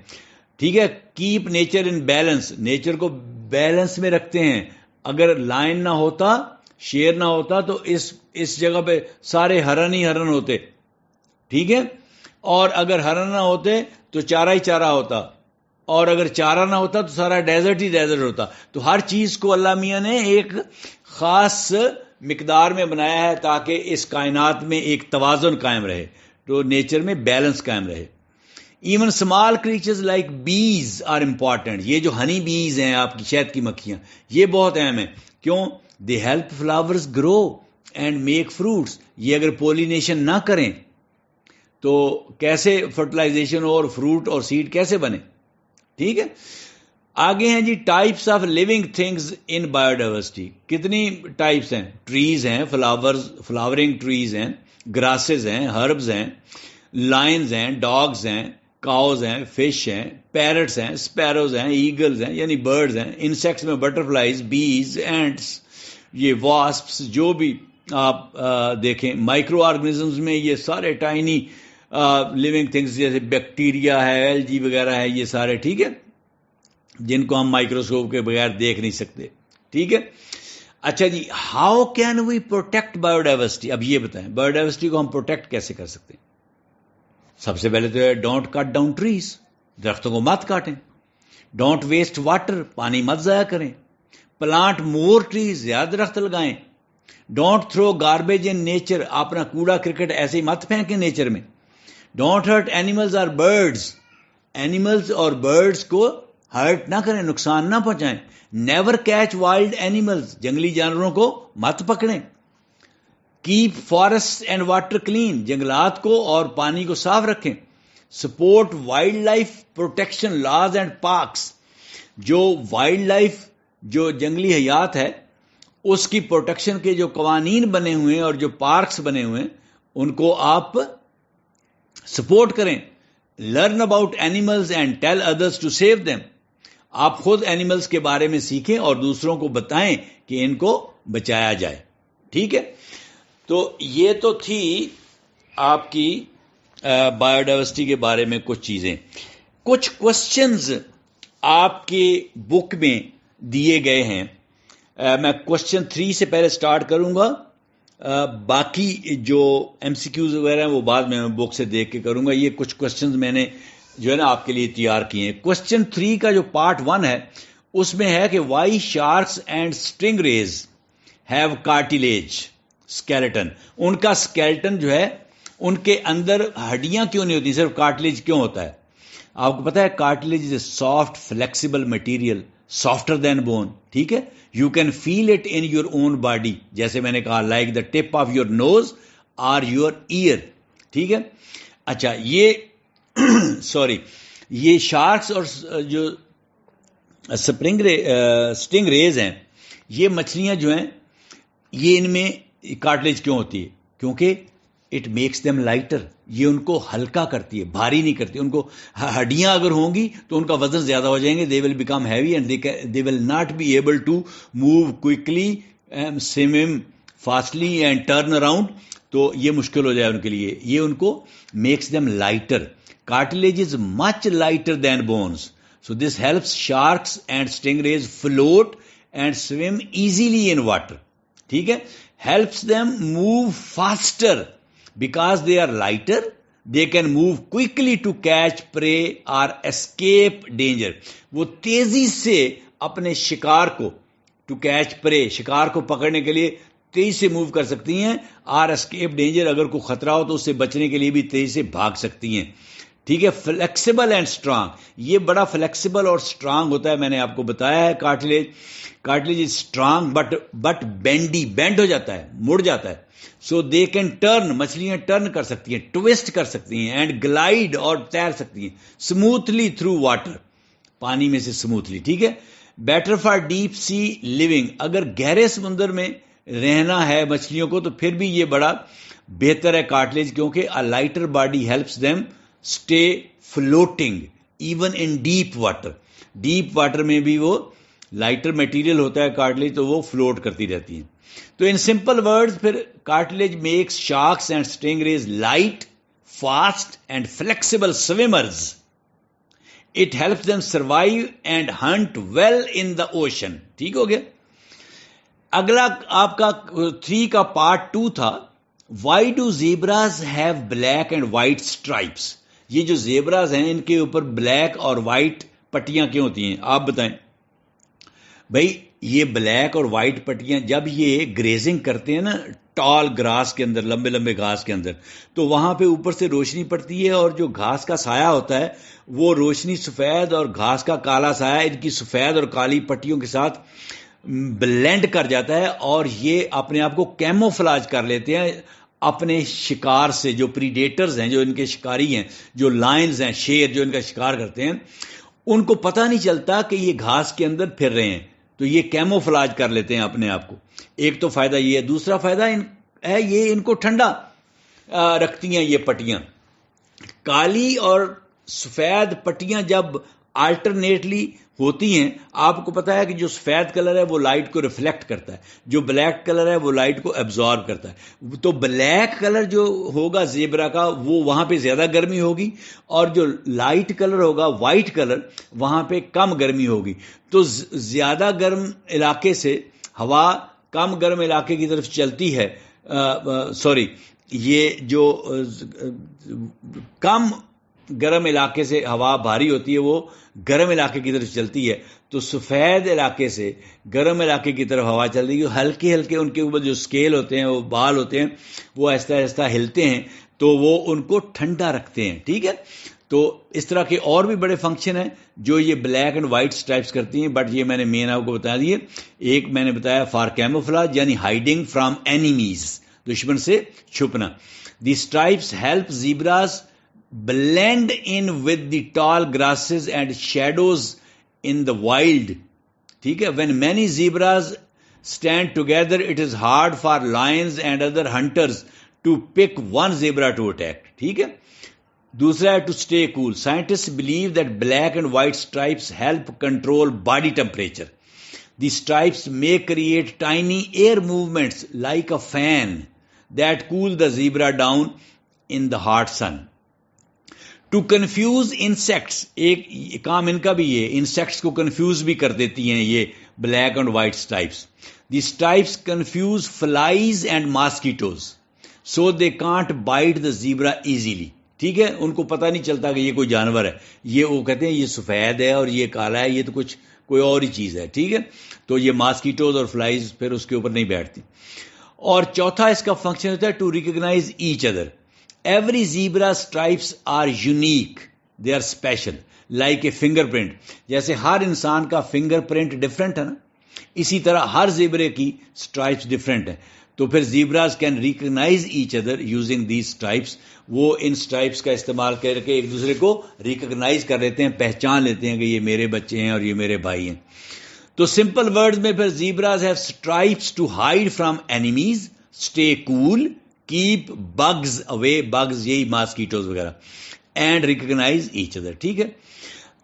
S2: ٹھیک ہے. کیپ نیچر ان بیلنس. نیچر کو بیلنس میں رکھتے ہیں. اگر لائن نہ ہوتا، شیر نہ ہوتا تو اس جگہ پہ سارے ہرن ہی ہرن ہوتے. ٹھیک ہے. اور اگر ہرن نہ ہوتے تو چارہ ہی چارہ ہوتا، اور اگر چارہ نہ ہوتا تو سارا ڈیزرٹ ہی ڈیزرٹ ہوتا. تو ہر چیز کو اللہ میاں نے ایک خاص مقدار میں بنایا ہے تاکہ اس کائنات میں ایک توازن قائم رہے، تو نیچر میں بیلنس قائم رہے. Even small creatures like bees are important. یہ جو ہنی بیز ہیں، آپ کی شہد کی مکھیاں، یہ بہت اہم ہیں. کیوں؟ They help flowers grow and make fruits. یہ اگر پولینیشن نہ کریں تو کیسے فرٹیلائزیشن اور فروٹ اور سیڈ کیسے بنے؟ ٹھیک ہے. آگے ہیں جی types of living things in biodiversity. کتنی ٹائپس ہیں؟ ٹریز ہیں، فلاورنگ ٹریز ہیں، گراسز ہیں، ہربز ہیں، لائنز ہیں، ڈاگز ہیں، کاؤز ہیں، فش ہیں، پیرٹس ہیں، اسپیروز ہیں، ایگلز ہیں یعنی برڈز ہیں. انسیکٹس میں بٹر فلائیز، بیز، اینٹس، یہ واسپس، جو بھی آپ دیکھیں. مائکرو آرگنزمز میں یہ سارے ٹائنی لیونگ تھنگز جیسے بیکٹیریا ہے، ایلجی وغیرہ ہے، یہ سارے. ٹھیک ہے. جن کو ہم مائکروسکوپ کے بغیر دیکھ نہیں سکتے. ٹھیک ہے. اچھا جی، how can we protect biodiversity? اب یہ بتائیں بایو ڈائیورسٹی کو ہم پروٹیکٹ کیسے کر سکتے ہیں؟ سب سے پہلے تو ڈونٹ کٹ ڈاؤن ٹریز. درختوں کو مت کاٹیں. Don't waste water. پانی مت ضائع کریں. Plant more trees. زیادہ درخت لگائیں. Don't throw garbage in nature. اپنا کوڑا کرکٹ ایسے ہی مت پھینکیں نیچر میں. ڈونٹ ہرٹ اینیملز اور برڈز. اینیملز اور برڈز کو ہرٹ نہ کریں، نقصان نہ پہنچائیں. Never catch wild animals. جنگلی جانوروں کو مت پکڑیں. Keep forest and water clean. جنگلات کو اور پانی کو صاف رکھیں. Support wild life protection laws and parks. جو وائلڈ لائف، جو جنگلی حیات ہے، اس کی پروٹیکشن کے جو قوانین بنے ہوئے ہیں اور جو پارکس بنے ہوئے ہیں ان کو آپ سپورٹ کریں. Learn about animals and tell others to save them. آپ خود اینیملز کے بارے میں سیکھیں اور دوسروں کو بتائیں کہ ان کو بچایا جائے. ٹھیک ہے. تو یہ تو تھی آپ کی بایو ڈائیورسٹی کے بارے میں کچھ چیزیں. کچھ کوشچنز آپ کی بک میں دیے گئے ہیں. میں کوشچن 3 سے پہلے سٹارٹ کروں گا. باقی جو ایم سی کیوز وغیرہ ہیں وہ بعد میں بک سے دیکھ کے کروں گا. یہ کچھ کوشچنز میں نے جو ہے نا آپ کے لیے تیار کیے ہیں. کوشچن 3 کا جو پارٹ 1 ہے اس میں ہے کہ why sharks and stingrays have cartilage skeleton. ان کا اسکیلیٹن جو ہے، ان کے اندر ہڈیاں کیوں نہیں ہوتی، صرف کارٹیلیج کیوں ہوتا ہے؟ آپ کو پتا ہے cartilage is a soft flexible material softer than bone. ٹھیک ہے, you can feel it in your own body, جیسے میں نے کہا like the tip of your nose or your ear. ٹھیک ہے. اچھا یہ سوری یہ شارکس اور جو سٹنگ ریز ہیں, یہ مچھلیاں جو ہیں یہ ان میں کارٹلیج کیوں ہوتی ہے؟ کیونکہ اٹ میکس دیم لائٹر, یہ ان کو ہلکا کرتی ہے, بھاری نہیں کرتی. ان کو ہڈیاں اگر ہوں گی تو ان کا وزن زیادہ ہو جائیں گے, they will become heavy and they will not be able to move quickly, swim fastly and turn around. تو یہ مشکل ہو جائے ان کے لیے. یہ ان کو makes them lighter. Cartilage is much lighter than bones, so this helps sharks and stingrays float and swim easily in water. ٹھیک ہے. helps them move faster because they are lighter. They can move quickly to catch prey or escape danger. وہ تیزی سے اپنے شکار کو to catch prey, شکار کو پکڑنے کے لیے تیزی سے موو کر سکتی ہیں, اور escape danger, اگر کوئی خطرہ ہو تو اس سے بچنے کے لیے بھی تیزی سے بھاگ سکتی ہیں. ٹھیک ہے. فلیکسیبل اینڈ اسٹرانگ, یہ بڑا فلیکسیبل اور اسٹرانگ ہوتا ہے, میں نے آپ کو بتایا ہے. Cartilage is strong but bendy, bend ہو جاتا ہے, مڑ جاتا ہے. سو دے کین ٹرن, مچھلیاں ٹرن کر سکتی ہیں, ٹویسٹ کر سکتی ہیں, اینڈ گلائڈ, اور تیر سکتی ہیں اسموتھلی تھرو واٹر, پانی میں سے اسموتھلی. ٹھیک ہے. Better for deep sea living, اگر گہرے سمندر میں رہنا ہے مچھلیوں کو تو پھر بھی یہ بڑا بہتر ہے کارٹلیج, کیونکہ a lighter body helps them stay floating even in deep water. Deep water میں بھی وہ لائٹر میٹیریل ہوتا ہے کارٹلیج, تو وہ فلوٹ کرتی رہتی ہیں. تو ان سمپل ورڈز پھر cartilage makes sharks and stingrays light, fast and flexible swimmers. It helps them survive and hunt well in the ocean. ٹھیک ہو گیا. اگلا آپ کا 3 کا پارٹ 2 تھا, why do zebras have black and white stripes. یہ جو زیبراز ہیں ان کے اوپر بلیک اور وائٹ پٹیاں کیوں ہوتی ہیں, آپ بتائیں. بھائی یہ بلیک اور وائٹ پٹیاں جب یہ گریزنگ کرتے ہیں نا ٹال گراس کے اندر, لمبے لمبے گھاس کے اندر, تو وہاں پہ اوپر سے روشنی پڑتی ہے, اور جو گھاس کا سایہ ہوتا ہے وہ روشنی سفید اور گھاس کا کالا سایہ ان کی سفید اور کالی پٹیوں کے ساتھ بلینڈ کر جاتا ہے, اور یہ اپنے آپ کو کیموفلاج کر لیتے ہیں اپنے شکار سے. جو پریڈیٹرز ہیں, جو ان کے شکاری ہیں, جو لائنز ہیں, شیر جو ان کا شکار کرتے ہیں, ان کو پتہ نہیں چلتا کہ یہ گھاس کے اندر پھر رہے ہیں, تو یہ کیموفلاج کر لیتے ہیں اپنے آپ کو. ایک تو فائدہ یہ ہے. دوسرا فائدہ ہے یہ ان کو ٹھنڈا رکھتی ہیں. یہ پٹیاں کالی اور سفید پٹیاں جب آلٹرنیٹلی ہوتی ہیں, آپ کو پتا ہے کہ جو سفید کلر ہے وہ لائٹ کو ریفلیکٹ کرتا ہے, جو بلیک کلر ہے وہ لائٹ کو ایبزارب کرتا ہے. تو بلیک کلر جو ہوگا زیبرا کا, وہ وہاں پہ زیادہ گرمی ہوگی, اور جو لائٹ کلر ہوگا وائٹ کلر, وہاں پہ کم گرمی ہوگی. تو زیادہ گرم علاقے سے ہوا کم گرم علاقے کی طرف چلتی ہے, یہ جو کم گرم علاقے سے ہوا بھاری ہوتی ہے وہ گرم علاقے کی طرف چلتی ہے. تو سفید علاقے سے گرم علاقے کی طرف ہوا چلتی ہے. ہلکے ہلکے ان کے اوپر جو اسکیل ہوتے ہیں, وہ بال ہوتے ہیں, وہ آہستہ آہستہ ہلتے ہیں, تو وہ ان کو ٹھنڈا رکھتے ہیں. ٹھیک ہے. تو اس طرح کے اور بھی بڑے فنکشن ہیں جو یہ بلیک اینڈ وائٹ اسٹرائپس کرتی ہیں, بٹ یہ میں نے مین آپ کو بتا دیے. ایک میں نے بتایا فار کیموفلاج, یعنی ہائیڈنگ فرام اینیمیز, دشمن سے چھپنا. The stripes help zebras blend in with the tall grasses and shadows in the wild. ٹھیک ہے. when many zebras stand together it is hard for lions and other hunters to pick one zebra to attack. ٹھیک ہے. دوسرا ہے to stay cool. Scientists believe that black and white stripes help control body temperature. The stripes may create tiny air movements like a fan that cool the zebra down in the hot sun. To confuse insects, ایک کام ان کا بھی یہ insects کو confuse بھی کر دیتی ہیں یہ black and white stripes. The stripes confuse flies and mosquitoes so they can't bite the zebra easily. ٹھیک ہے. ان کو پتہ نہیں چلتا کہ یہ کوئی جانور ہے, یہ وہ کہتے ہیں یہ سفید ہے اور یہ کالا ہے, یہ تو کچھ کوئی اور ہی چیز ہے. ٹھیک ہے. تو یہ ماسکیٹوز اور فلائیز پھر اس کے اوپر نہیں بیٹھتی. اور چوتھا اس کا فنکشن ہوتا ہے to recognize each other. Every zebra stripes are unique. They are special like a fingerprint. جیسے ہر انسان کا فنگر پرنٹ ڈفرینٹ ہے نا, اسی طرح ہر زیبرے کی اسٹرائپس ڈفرینٹ ہیں. تو پھر zebras can recognize each other using these stripes. وہ ان اسٹرائپس کا استعمال کر کے ایک دوسرے کو ریکگنائز کر لیتے ہیں, پہچان لیتے ہیں کہ یہ میرے بچے ہیں اور یہ میرے بھائی ہیں. تو سمپل ورڈز میں پھر zebras have stripes to hide from enemies, stay cool, keep bugs away, bugs یہی ماسکیٹوز وغیرہ, اینڈ ریکگنائز ایچ ادر. ٹھیک ہے.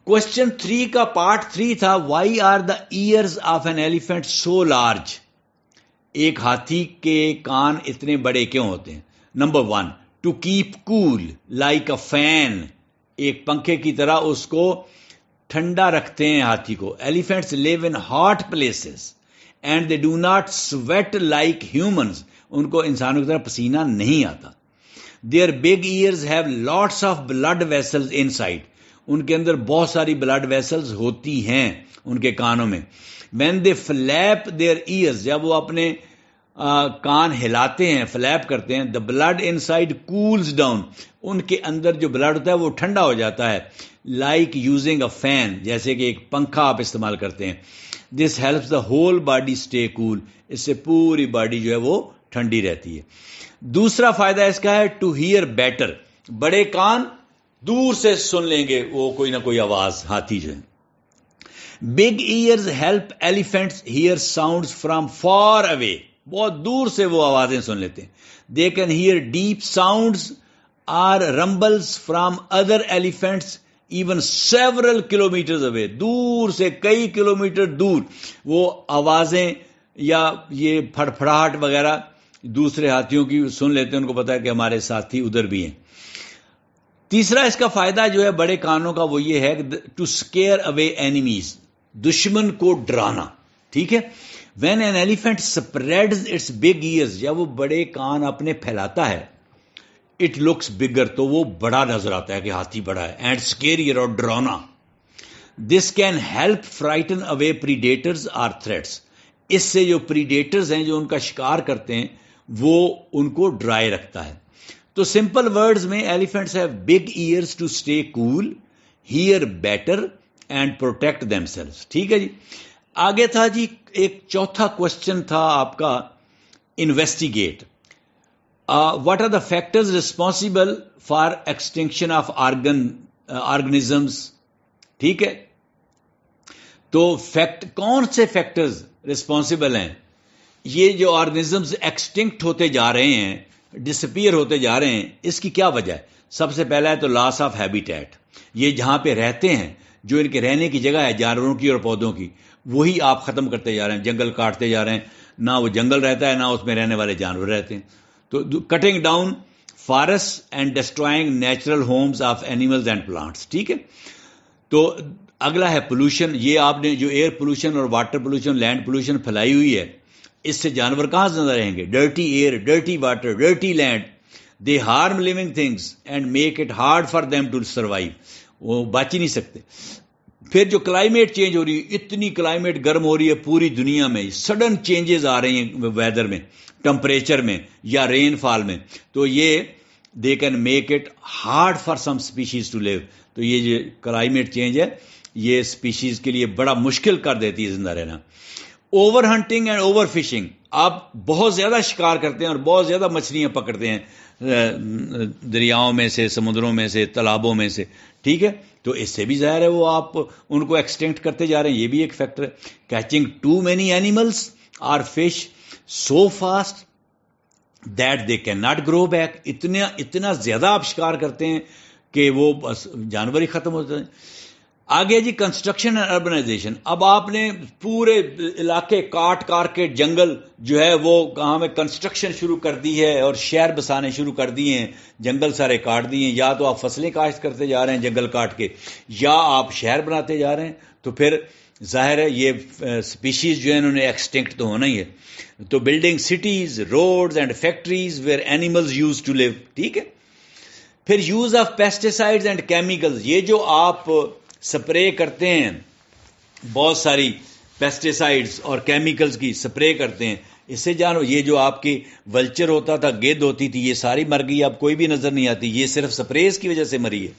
S2: کوشچن 3 کا پارٹ 3 تھا, why are the ears of an elephant so large. ایک ہاتھی کے کان اتنے بڑے کیوں ہوتے ہیں؟ Number 1, to keep cool like a fan, ایک پنکھے کی طرح اس کو ٹھنڈا رکھتے ہیں ہاتھی کو. Elephants live in hot places and they do not sweat like humans, ان کو انسانوں کی طرح پسینہ نہیں آتا. Their big ears have lots of blood vessels inside, ان کے اندر بہت ساری بلڈ ویسلز ہوتی ہیں ان کے کانوں میں. When they flap their ears, جب وہ اپنے کان ہلاتے ہیں, فلیپ کرتے ہیں, the blood inside cools down, ان کے اندر جو بلڈ ہوتا ہے وہ ٹھنڈا ہو جاتا ہے. لائک یوزنگ اے فین, جیسے کہ ایک پنکھا آپ استعمال کرتے ہیں. This helps the whole body stay cool, اس سے پوری باڈی جو ہے وہ ٹھنڈی رہتی ہے. دوسرا فائدہ اس کا ہے ٹو ہیئر بیٹر, بڑے کان دور سے سن لیں گے وہ کوئی نہ کوئی آواز, ہاتھی جو ہے. Big ears help elephants hear sounds from far away, بہت دور سے وہ آوازیں سن لیتے ہیں. They can hear deep sounds or rumbles from other elephants even several kilometres away, دور سے کئی کلومیٹر دور وہ آوازیں یا یہ پھڑپھڑاہٹ وغیرہ دوسرے ہاتھیوں کی سن لیتے ہیں, ان کو پتا ہے کہ ہمارے ساتھی ادھر بھی ہیں. تیسرا اس کا فائدہ جو ہے بڑے کانوں کا وہ یہ ہے ٹو اسکیئر اوے اینیمیز, دشمن کو ڈرانا. ٹھیک ہے. When an elephant spreads its big ears, جب وہ بڑے کان اپنے پھیلاتا ہے, اٹ لکس بگر, تو وہ بڑا نظر آتا ہے کہ ہاتھی بڑا ہے, اینڈ اسکیریئر, اور ڈرانا. This can help frighten away predators or threats, اس سے جو پریڈیٹرز ہیں جو ان کا شکار کرتے ہیں وہ ان کو ڈرائے رکھتا ہے. تو سمپل ورڈز میں elephants have big ears to stay cool, hear better, and protect themselves. ٹھیک ہے جی. آگے تھا جی ایک چوتھا کوشچن تھا آپ کا, investigate what are the factors responsible for extinction of organisms. ٹھیک ہے. تو کون سے فیکٹرز ریسپانسبل ہیں یہ جو آرگنزمز ایکسٹنکٹ ہوتے جا رہے ہیں, ڈسپیئر ہوتے جا رہے ہیں, اس کی کیا وجہ ہے؟ سب سے پہلا ہے تو لاس آف ہیبیٹیٹ, یہ جہاں پہ رہتے ہیں جو ان کے رہنے کی جگہ ہے جانوروں کی اور پودوں کی, وہی آپ ختم کرتے جا رہے ہیں, جنگل کاٹتے جا رہے ہیں, نہ وہ جنگل رہتا ہے نہ اس میں رہنے والے جانور رہتے ہیں. تو cutting down forest and destroying natural homes of animals and plants. ٹھیک ہے. تو اگلا ہے پولوشن, یہ آپ نے جو ایئر پولوشن اور واٹر پولوشن, لینڈ پولوشن پھیلائی ہوئی ہے, اس سے جانور کہاں زندہ رہیں گے؟ Dirty air, dirty water, dirty land, they harm living things and make it hard for them to survive, وہ بچ ہی نہیں سکتے. پھر جو کلائمیٹ چینج ہو رہی ہے, اتنی کلائمیٹ گرم ہو رہی ہے پوری دنیا میں, سڈن چینجز آ رہی ہیں ویدر میں, ٹمپریچر میں یا رین فال میں, تو یہ they can make it hard for some species to live. تو یہ جو کلائمیٹ چینج ہے یہ اسپیشیز کے لیے بڑا مشکل کر دیتی ہے زندہ رہنا. Over hunting and over fishing, آپ بہت زیادہ شکار کرتے ہیں اور بہت زیادہ مچھلیاں پکڑتے ہیں دریاؤں میں سے, سمندروں میں سے, تالابوں میں سے. ٹھیک ہے. تو اس سے بھی ظاہر ہے وہ آپ ان کو ایکسٹینکٹ کرتے جا رہے ہیں, یہ بھی ایک فیکٹر ہے. Catching too many animals or fish so fast that they can not grow back, اتنا زیادہ آپ شکار کرتے ہیں کہ وہ بس جانور ہی ختم ہوتے ہیں. آگے جی کنسٹرکشن اینڈ اربنائزیشن. اب آپ نے پورے علاقے کاٹ کے جنگل جو ہے وہ کہاں میں کنسٹرکشن شروع کر دی ہے اور شہر بسانے شروع کر دیے ہیں, جنگل سارے کاٹ دیے ہیں. یا تو آپ فصلیں کاشت کرتے جا رہے ہیں جنگل کاٹ کے, یا آپ شہر بناتے جا رہے ہیں. تو پھر ظاہر ہے یہ سپیشیز جو ہے انہوں نے ایکسٹنکٹ تو ہونا ہی ہے. تو building cities, roads and factories where animals used to live. ٹھیک ہے. پھر use of pesticides and chemicals, یہ جو آپ سپرے کرتے ہیں, بہت ساری پیسٹیسائڈز اور کیمیکلز کی سپرے کرتے ہیں, اس سے جانو یہ جو آپ کی ولچر ہوتا تھا, گیدڑ ہوتی تھی, یہ ساری مر گئی, اب کوئی بھی نظر نہیں آتی, یہ صرف سپریز کی وجہ سے مری ہے.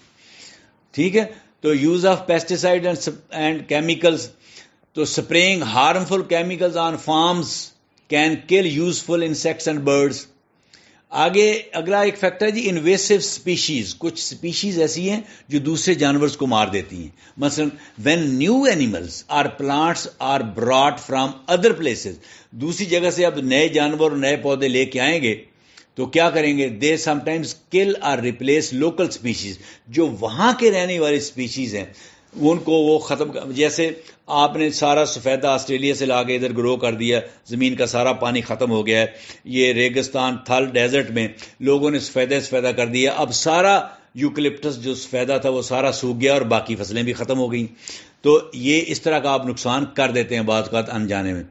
S2: ٹھیک ہے. تو use of pesticide and chemicals, تو spraying harmful chemicals on farms can kill useful insects and birds. آگے اگلا ایک فیکٹر ہے جی انویسو اسپیشیز. کچھ اسپیشیز ایسی ہیں جو دوسرے جانورز کو مار دیتی ہیں. مثلا when new animals or plants are brought from other places, دوسری جگہ سے اب نئے جانور اور نئے پودے لے کے آئیں گے تو کیا کریں گے, دے سم ٹائمز کل اور ریپلیس لوکل اسپیشیز. جو وہاں کے رہنے والی اسپیشیز ہیں ان کو وہ ختم جیسے آپ نے سارا سفیدہ آسٹریلیا سے لا کے ادھر گرو کر دیا, زمین کا سارا پانی ختم ہو گیا ہے, یہ ریگستان تھل ڈیزرٹ میں لوگوں نے سفیدہ کر دیا, اب سارا یوکلپٹس جو سفیدہ تھا وہ سارا سوکھ گیا اور باقی فصلیں بھی ختم ہو گئیں. تو یہ اس طرح کا آپ نقصان کر دیتے ہیں بعض اوقات انجانے میں.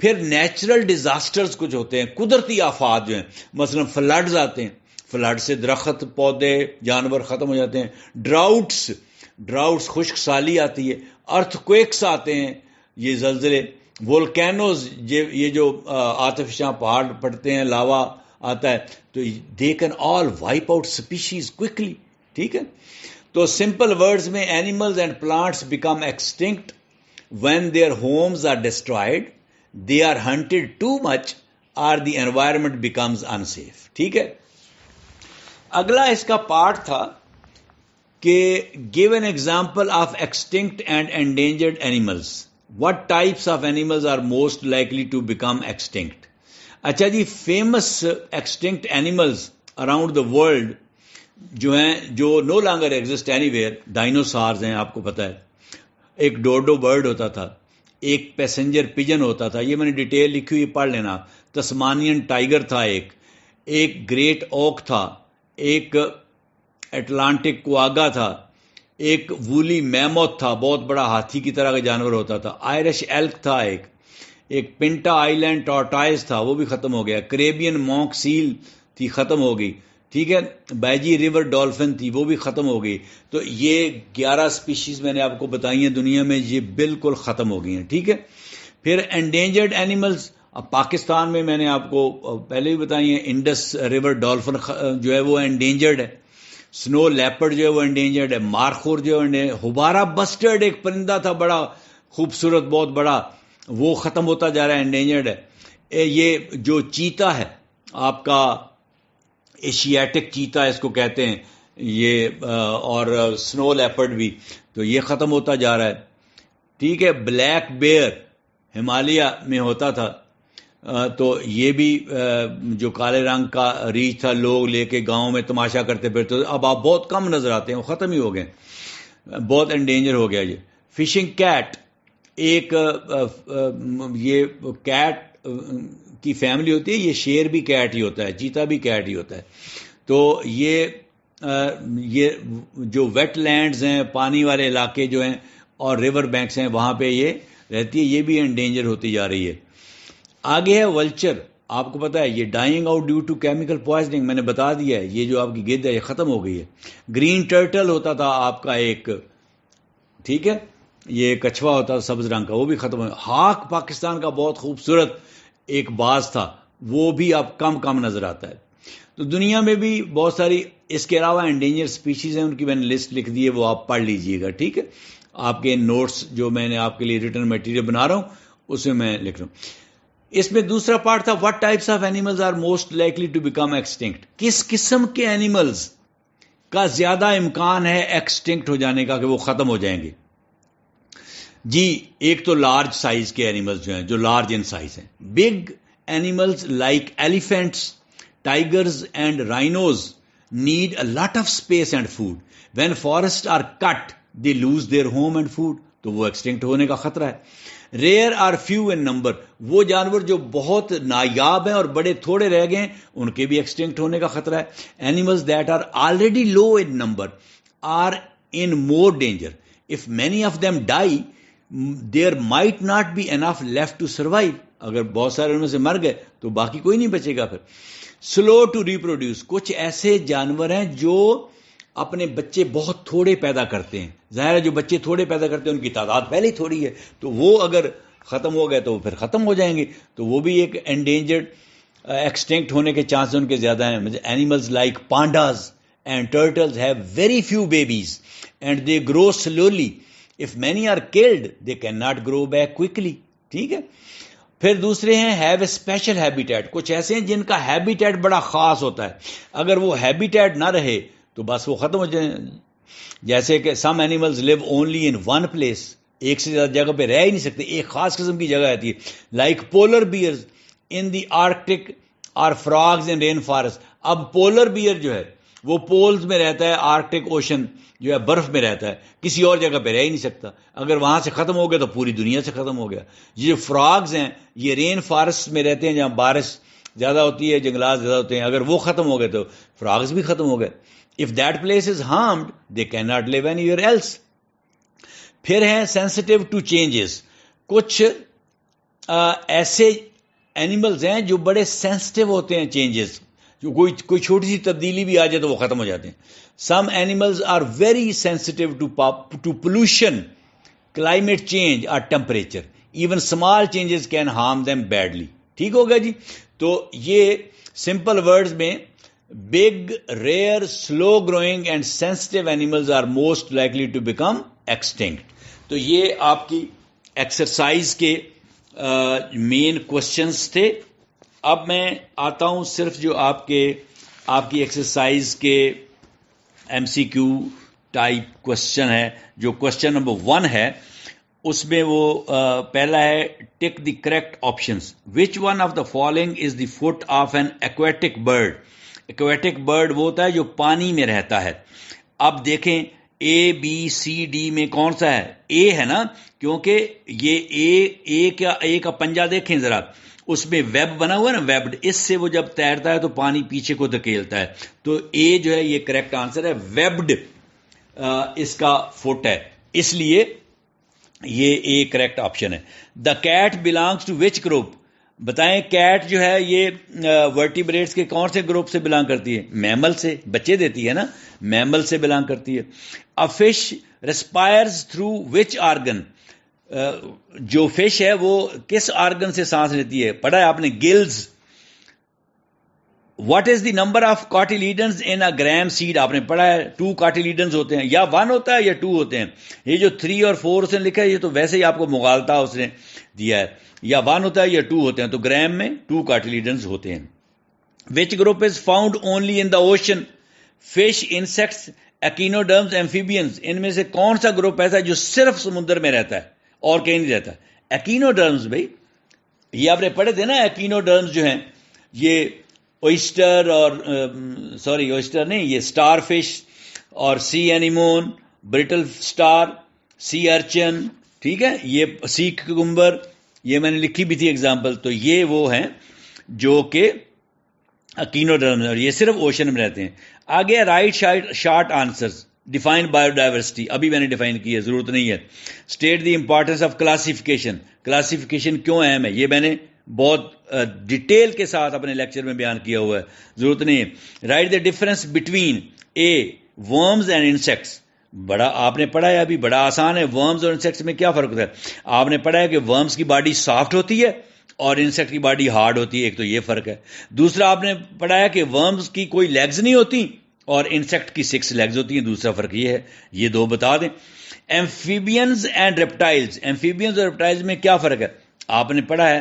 S2: پھر نیچرل ڈیزاسٹرز کچھ ہوتے ہیں, قدرتی آفات جو ہیں, مثلا فلڈز آتے ہیں, فلڈ سے درخت پودے جانور ختم ہو جاتے ہیں. ڈراؤٹس خشک سالی آتی ہے. ارتھ کویکس آتے ہیں, یہ زلزلے. وولکینوز, یہ جو آتشفشاں پہاڑ پڑتے ہیں, لاوا آتا ہے, تو they can all wipe out species quickly. ٹھیک ہے. تو سمپل ورڈز میں animals and plants become extinct when their homes are destroyed, they are hunted too much or the environment becomes unsafe. ٹھیک ہے. اگلا اس کا پارٹ تھا کہ give an example of extinct and endangered animals. What types of animals are most likely to become extinct? اچھا جی, famous extinct animals around the world جو ہیں, جو no longer exist anywhere, dinosaurs ہیں, آپ کو پتہ ہے. ایک ڈوڈو برڈ ہوتا تھا, ایک پیسنجر پجن ہوتا تھا, یہ میں نے ڈیٹیل لکھی ہوئی پڑھ لینا. تسمانین ٹائیگر تھا, ایک گریٹ اوک تھا, ایک اٹلانٹک کواگا تھا, ایک وولی میموتھ تھا, بہت بڑا ہاتھی کی طرح کا جانور ہوتا تھا. آئرش ایلک تھا, ایک پنٹا آئی لینڈ ٹارٹائز تھا, وہ بھی ختم ہو گیا. کریبین مونک سیل تھی, ختم ہو گئی. ٹھیک ہے. بیجی ریور ڈولفن تھی, وہ بھی ختم ہو گئی. تو یہ 11 سپیشیز میں نے آپ کو بتائی ہیں دنیا میں, یہ بالکل ختم ہو گئی ہیں. ٹھیک ہے. پھر انڈینجرڈ اینیملز, اب پاکستان میں نے آپ کو پہلے بھی بتائی ہیں. انڈس ریور ڈولفن جو ہے وہ انڈینجرڈ ہے. سنو لیپرڈ جو ہے وہ انڈینجرڈ ہے. مارخور جو ہے, ہوبارا بسٹرڈ ایک پرندہ تھا بڑا خوبصورت, بہت بڑا, وہ ختم ہوتا جا رہا ہے, انڈینجرڈ ہے. یہ جو چیتا ہے آپ کا, ایشیاٹک چیتا اس کو کہتے ہیں یہ, اور سنو لیپرڈ بھی, تو یہ ختم ہوتا جا رہا ہے. ٹھیک ہے. بلیک بیئر ہمالیہ میں ہوتا تھا, تو یہ بھی جو کالے رنگ کا ریچھ تھا, لوگ لے کے گاؤں میں تماشا کرتے پھرتے, اب آپ بہت کم نظر آتے ہیں, وہ ختم ہی ہو گئے, بہت انڈینجر ہو گیا. یہ فشنگ کیٹ, ایک یہ کیٹ کی فیملی ہوتی ہے, یہ شیر بھی کیٹ ہی ہوتا ہے, چیتا بھی کیٹ ہی ہوتا ہے. تو یہ جو ویٹ لینڈز ہیں, پانی والے علاقے جو ہیں, اور ریور بینکس ہیں, وہاں پہ یہ رہتی ہے, یہ بھی انڈینجر ہوتی جا رہی ہے. آگے ہے ولچر, آپ کو پتا ہے یہ dying out due to chemical poisoning, میں نے بتا دیا ہے. یہ جو آپ کی گدھ ہے یہ ختم ہو گئی ہے. گرین ٹرٹل ہوتا تھا آپ کا ایک, ٹھیک ہے, یہ کچھوا ہوتا تھا سبز رنگ کا, وہ بھی ختم ہو گیا. ہاک پاکستان کا بہت خوبصورت ایک باز تھا, وہ بھی اب کم نظر آتا ہے. تو دنیا میں بھی بہت ساری اس کے علاوہ انڈینجر سپیشیز ہیں, ان کی میں نے لسٹ لکھ دی ہے, وہ آپ پڑھ لیجئے گا. ٹھیک ہے. آپ کے نوٹس جو میں نے آپ کے لیے ریٹن میٹیریل بنا رہا ہوں اس میں لکھ رہا ہوں. اس میں دوسرا پارٹ تھا what types of animals are most likely to become extinct. کس قسم کے اینیملز کا زیادہ امکان ہے ایکسٹنکٹ ہو جانے کا, کہ وہ ختم ہو جائیں گے. جی, ایک تو لارج سائز کے اینیملز جو ہیں, جو لارج ان سائز ہیں. Big animals like elephants, tigers and rhinos need a lot of space and food. When forests are cut, they lose their home and food. تو وہ ایکسٹنکٹ ہونے کا خطرہ ہے. Rare or few in number, وہ جانور جو بہت نایاب ہیں اور بڑے تھوڑے رہ گئے ہیں, ان کے بھی ایکسٹنکٹ ہونے کا خطرہ ہے. Animals that are already low in number are in more danger. If many of them die, there might not be enough left to survive. اگر بہت سارے ان میں سے مر گئے تو باقی کوئی نہیں بچے گا. پھر سلو ٹو ریپروڈیوس, کچھ ایسے جانور ہیں جو اپنے بچے بہت تھوڑے پیدا کرتے ہیں. ظاہر ہے جو بچے تھوڑے پیدا کرتے ہیں ان کی تعداد پہلے ہی تھوڑی ہے, تو وہ اگر ختم ہو گئے تو وہ پھر ختم ہو جائیں گے. تو وہ بھی ایک انڈینجرڈ ایکسٹنکٹ ہونے کے چانس ان کے زیادہ ہیں. Animals like pandas and turtles have very few babies and they grow slowly. If many are killed, they cannot grow back quickly. ٹھیک ہے. پھر دوسرے ہیں ہیو اے اسپیشل ہیبیٹیٹ. کچھ ایسے ہیں جن کا ہیبیٹیٹ بڑا خاص ہوتا ہے. اگر وہ ہیبیٹیٹ نہ رہے تو بس وہ ختم ہو جائیں. جیسے کہ some animals live only in one place. ایک سے زیادہ جگہ پہ رہ ہی نہیں سکتے, ایک خاص قسم کی جگہ آتی ہے. لائک پولر بیئرز ان دی آرکٹک اور فراگز ان رین فارسٹ. اب پولر بیئر جو ہے وہ پولز میں رہتا ہے, آرکٹک اوشن جو ہے برف میں رہتا ہے, کسی اور جگہ پہ رہ ہی نہیں سکتا. اگر وہاں سے ختم ہو گیا تو پوری دنیا سے ختم ہو گیا. یہ جو فراگز ہیں یہ رین فارسٹ میں رہتے ہیں جہاں بارش زیادہ ہوتی ہے, جنگلات زیادہ ہوتے ہیں. اگر وہ ختم ہو گئے تو فراگز بھی ختم ہو گئے. If that place is harmed they can not live anywhere else. پھر ہیں سینسٹیو ٹو چینجز. کچھ ایسے اینیملز ہیں جو بڑے سینسٹیو ہوتے ہیں چینجز, جو کوئی چھوٹی سی تبدیلی بھی آ جائے تو وہ ختم ہو جاتے ہیں. Some animals are very sensitive to pollution, climate change اور temperature. Even small changes can harm them badly. ٹھیک ہوگا جی. تو یہ سمپل ورڈز میں big, rare, slow growing and sensitive animals are most likely to become extinct. تو یہ آپ کی ایکسرسائز کے مین کوشچنس تھے. اب میں آتا ہوں صرف جو آپ کی ایکسرسائز کے ایم سی کیو ٹائپ کوشچن ہے. جو کوشچن نمبر 1 ہے اس میں وہ پہلا ہے tick the correct options. Which one of the following is the foot of an aquatic bird. Aquatic bird وہ ہوتا ہے جو پانی میں رہتا ہے. اب دیکھیں اے بی سی ڈی میں کون سا ہے؟ اے ہے نا, کیونکہ یہ اے کا پنجہ دیکھیں ذرا, اس میں ویب بنا ہوا ہے نا, ویبڈ. اس سے وہ جب تیرتا ہے تو پانی پیچھے کو دھکیلتا ہے. تو اے جو ہے یہ کریکٹ آنسر ہے, ویبڈ اس کا فٹ ہے, اس لیے یہ اے کریکٹ آپشن ہے. The cat belongs to which group. بتائیں کیٹ جو ہے یہ ورٹیبریٹس کے کون سے گروپ سے بلانگ کرتی ہے؟ میمل سے, بچے دیتی ہے نا, میمل سے بلانگ کرتی ہے. ا فش ریسپائرز تھرو وچ آرگن. جو فش ہے وہ کس آرگن سے سانس لیتی ہے؟ پڑھا ہے آپ نے, gills. What is the number of cotyledons in a gram seed. آپ نے پڑھا ہے 2 کاٹیلیڈنز ہوتے ہیں, یا 1 ہوتا ہے یا 2 ہوتے ہیں. یہ جو 3 اور 4 اس نے لکھا ہے یہ تو ویسے ہی آپ کو مغالطہ اس نے دیا ہے, یا 1 ہوتا ہے یا 2 ہوتے ہیں. تو گرام میں 2 کاٹیلیڈنز ہوتے ہیں. Which group is found only in the ocean? Fish, insects, echinoderms, amphibians. ان میں سے کون سا گروپ ایسا ہے جو صرف سمندر میں رہتا ہے اور کہیں نہیں رہتا؟ ایکینوڈرمز. بھائی یہ آپ نے پڑھے تھے نا, ایکینوڈرمز جو ہیں یہ اوئسٹر اور اوئسٹر نہیں, یہ اسٹار فش اور سی اینیمون, برٹل اسٹار, سی ارچن, ٹھیک ہے, یہ سی ککمبر, یہ میں نے لکھی بھی تھی ایگزامپل. تو یہ وہ ہیں جو کہ ایکینوڈرمز, اور یہ صرف اوشن میں رہتے ہیں. آگے right short answers. Define bio diversity, ابھی میں نے ڈیفائن کی ہے, ضرورت نہیں ہے. State the importance of classification. Classification کیوں اہم ہے یہ میں نے بہت ڈیٹیل کے ساتھ اپنے لیکچر میں بیان کیا ہوا ہے, ضرورت نہیں ہے. Right the difference between a worms and insects. بڑا آپ نے پڑھا ہے, ابھی بڑا آسان ہے. ورمز اور انسیکٹس میں کیا فرق ہوتا ہے؟ آپ نے پڑھا ہے کہ ورمز کی باڈی سافٹ ہوتی ہے اور انسیکٹ کی باڈی ہارڈ ہوتی ہے. ایک تو یہ فرق ہے. دوسرا آپ نے پڑھا ہے کہ ورمز کی کوئی لیگز نہیں ہوتی اور انسیکٹ کی 6 لیگز ہوتی ہیں. دوسرا فرق یہ ہے, یہ 2 بتا دیں. ایمفیبینز اینڈ ریپٹائلز. ایمفیبینز اور ریپٹائلز میں کیا فرق ہے؟ آپ نے پڑھا ہے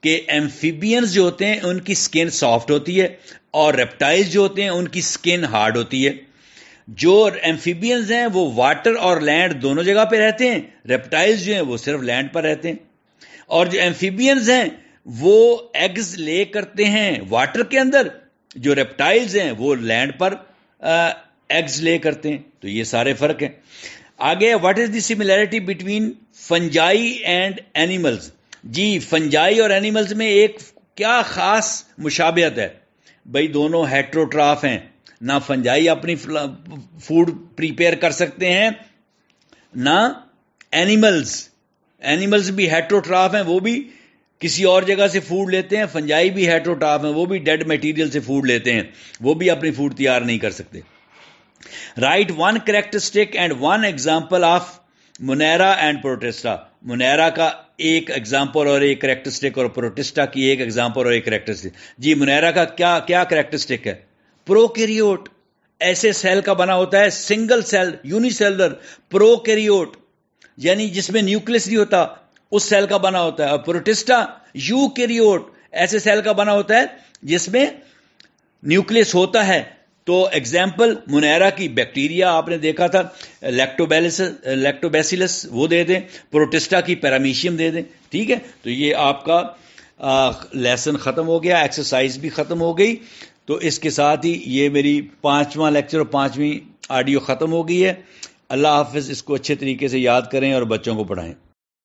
S2: کہ ایمفیبینز جو ہوتے ہیں ان کی سکن سافٹ ہوتی ہے اور ریپٹائلز جو ہوتے ہیں ان کی سکن ہارڈ ہوتی ہے. جو ایمفیبینز ہیں وہ واٹر اور لینڈ دونوں جگہ پہ رہتے ہیں, ریپٹائلز جو ہیں وہ صرف لینڈ پر رہتے ہیں. اور جو ایمفیبینز ہیں وہ ایگز لے کرتے ہیں واٹر کے اندر, جو ریپٹائلز ہیں وہ لینڈ پر ایگز لے کرتے ہیں. تو یہ سارے فرق ہیں. آگے what is the similarity between fungi and animals. جی فنجائی اور اینیملز میں ایک کیا خاص مشابہت ہے؟ بھائی دونوں ہیٹروٹراف ہیں. نہ فنجائی اپنی فوڈ پریپیئر کر سکتے ہیں نہ اینیملز بھی ہیٹروٹراف ہیں, وہ بھی کسی اور جگہ سے فوڈ لیتے ہیں. فنجائی بھی ہیٹروٹراف ہیں, وہ بھی ڈیڈ میٹیریل سے فوڈ لیتے ہیں, وہ بھی اپنی فوڈ تیار نہیں کر سکتے. Write 1 characteristic and 1 example of Monera and Protista. Monera کا ایک ایگزامپل اور ایک کریکٹرسٹک, اور پروٹسٹا کی ایک ایگزامپل اور ایک کریکٹرسٹک. جی مونیرا کا کیا کریکٹرسٹک ہے؟ پروکیریوٹ. ایسے سیل کا بنا ہوتا ہے سنگل سیل یونی سیلولر پروکیریوٹ یعنی جس میں نیوکلس نہیں ہوتا اس سیل کا بنا ہوتا ہے. اور پروٹسٹا یو کیریوٹ ایسے سیل کا بنا ہوتا ہے جس میں نیوکلس ہوتا ہے. تو ایگزامپل منیرا کی بیکٹیریا آپ نے دیکھا تھا لیکٹوبیسیلس وہ دے دیں, پروٹسٹا کی پیرامیشیم دے دیں. ٹھیک ہے, تو یہ آپ کا لیسن ختم ہو گیا, ایکسرسائز بھی ختم ہو گئی. تو اس کے ساتھ ہی یہ میری 5واں لیکچر اور 5ویں آڈیو ختم ہو گئی ہے. اللہ حافظ. اس کو اچھے طریقے سے یاد کریں اور بچوں کو پڑھائیں.